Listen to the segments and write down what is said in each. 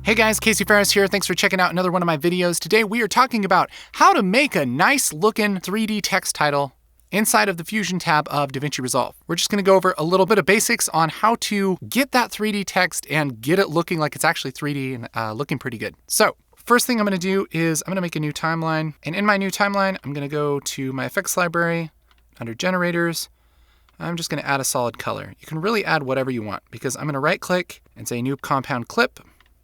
Hey guys, Casey Ferris here. Thanks for checking out another one of my videos. Today we are talking about how to make a nice looking 3D text title inside of the Fusion tab of DaVinci Resolve. We're just gonna go over a little bit of basics on how to get that 3D text and get it looking like it's actually 3D and looking pretty good. So first thing I'm gonna do is I'm gonna make a new timeline. And in my new timeline, I'm gonna go to my effects library under generators. I'm just gonna add a solid color. You can really add whatever you want because I'm gonna right click and say new compound clip,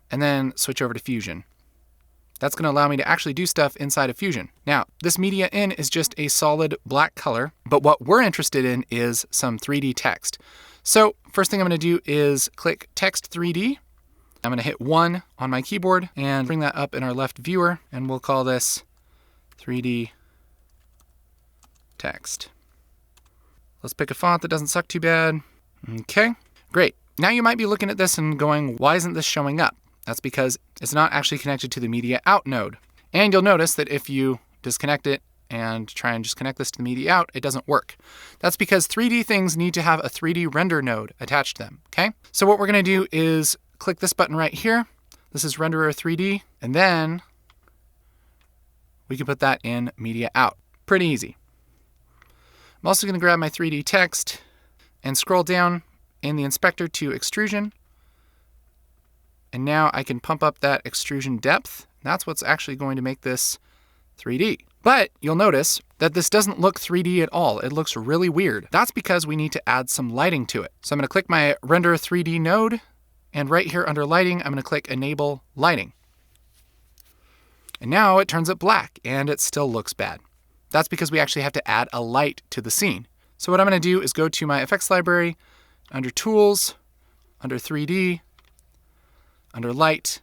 and then switch over to Fusion. That's going to allow me to actually do stuff inside of Fusion. Now, this media in is just a solid black color, but what we're interested in is some 3D text. So first thing I'm going to do is click Text 3D. I'm going to hit 1 on my keyboard and bring that up in our left viewer, and we'll call this 3D text. Let's pick a font that doesn't suck too bad. Okay, great. Now you might be looking at this and going, why isn't this showing up? That's because it's not actually connected to the media out node. And you'll notice that if you disconnect it and try and just connect this to the media out, it doesn't work. That's because 3D things need to have a 3D render node attached to them, okay? So what we're gonna do is click this button right here. This is renderer 3D, and then we can put that in media out. Pretty easy. I'm also gonna grab my 3D text and scroll down in the inspector to extrusion. And now I can pump up that extrusion depth. That's what's actually going to make this 3D. But you'll notice that this doesn't look 3D at all. It looks really weird. That's because we need to add some lighting to it. So I'm gonna click my render 3D node, and right here under lighting, I'm gonna click enable lighting. And now it turns it black and it still looks bad. That's because we actually have to add a light to the scene. So what I'm gonna do is go to my effects library, under tools, under 3D, under light,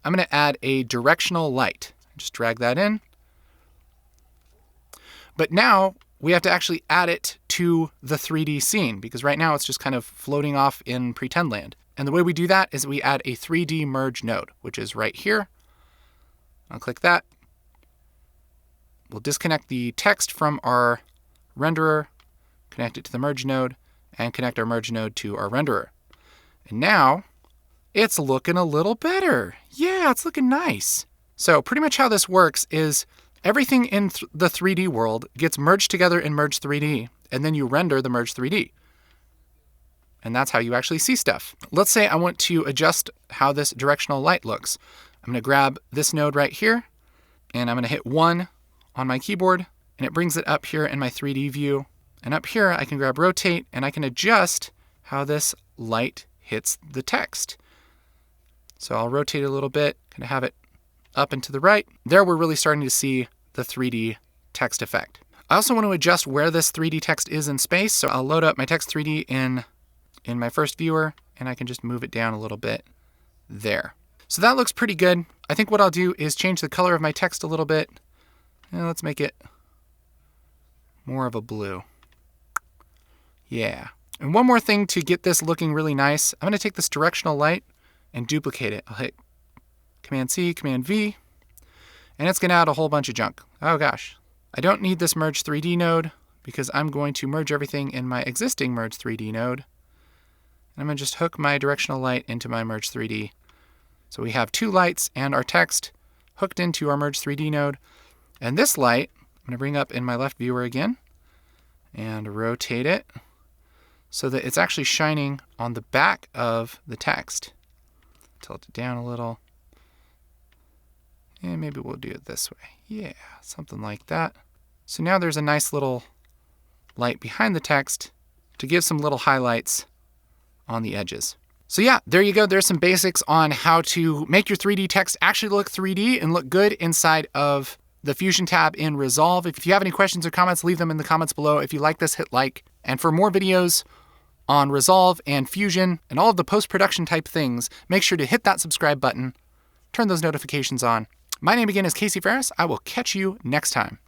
I'm going to add a directional light. Just drag that in. But now we have to actually add it to the 3D scene because right now it's just kind of floating off in pretend land. And the way we do that is we add a 3D merge node, which is right here. I'll click that. We'll disconnect the text from our renderer, connect it to the merge node, and connect our merge node to our renderer. And now it's looking a little better. Yeah, it's looking nice. So pretty much how this works is everything in the 3D world gets merged together in Merge 3D, and then you render the Merge 3D. And that's how you actually see stuff. Let's say I want to adjust how this directional light looks. I'm gonna grab this node right here, and I'm gonna hit 1 on my keyboard, and it brings it up here in my 3D view. And up here, I can grab rotate, and I can adjust how this light hits the text. So I'll rotate it a little bit, kind of have it up and to the right. There we're really starting to see the 3D text effect. I also want to adjust where this 3D text is in space. So I'll load up my text 3D in my first viewer, and I can just move it down a little bit there. So that looks pretty good. I think what I'll do is change the color of my text a little bit. And let's make it more of a blue. Yeah. And one more thing to get this looking really nice, I'm going to take this directional light and duplicate it. I'll hit Command C, Command V, and it's going to add a whole bunch of junk. Oh gosh. I don't need this Merge 3D node because I'm going to merge everything in my existing Merge 3D node. And I'm going to just hook my directional light into my Merge 3D. So we have 2 lights and our text hooked into our Merge 3D node. And this light, I'm going to bring up in my left viewer again and rotate it so that it's actually shining on the back of the text. Tilt it down a little. And maybe we'll do it this way. Yeah, something like that. So now there's a nice little light behind the text to give some little highlights on the edges. So yeah, there you go. There's some basics on how to make your 3D text actually look 3D and look good inside of the Fusion tab in Resolve. If you have any questions or comments, leave them in the comments below. If you like this, hit like. And for more videos on Resolve and Fusion and all of the post-production type things, make sure to hit that subscribe button, turn those notifications on. My name again is Casey Ferris. I will catch you next time.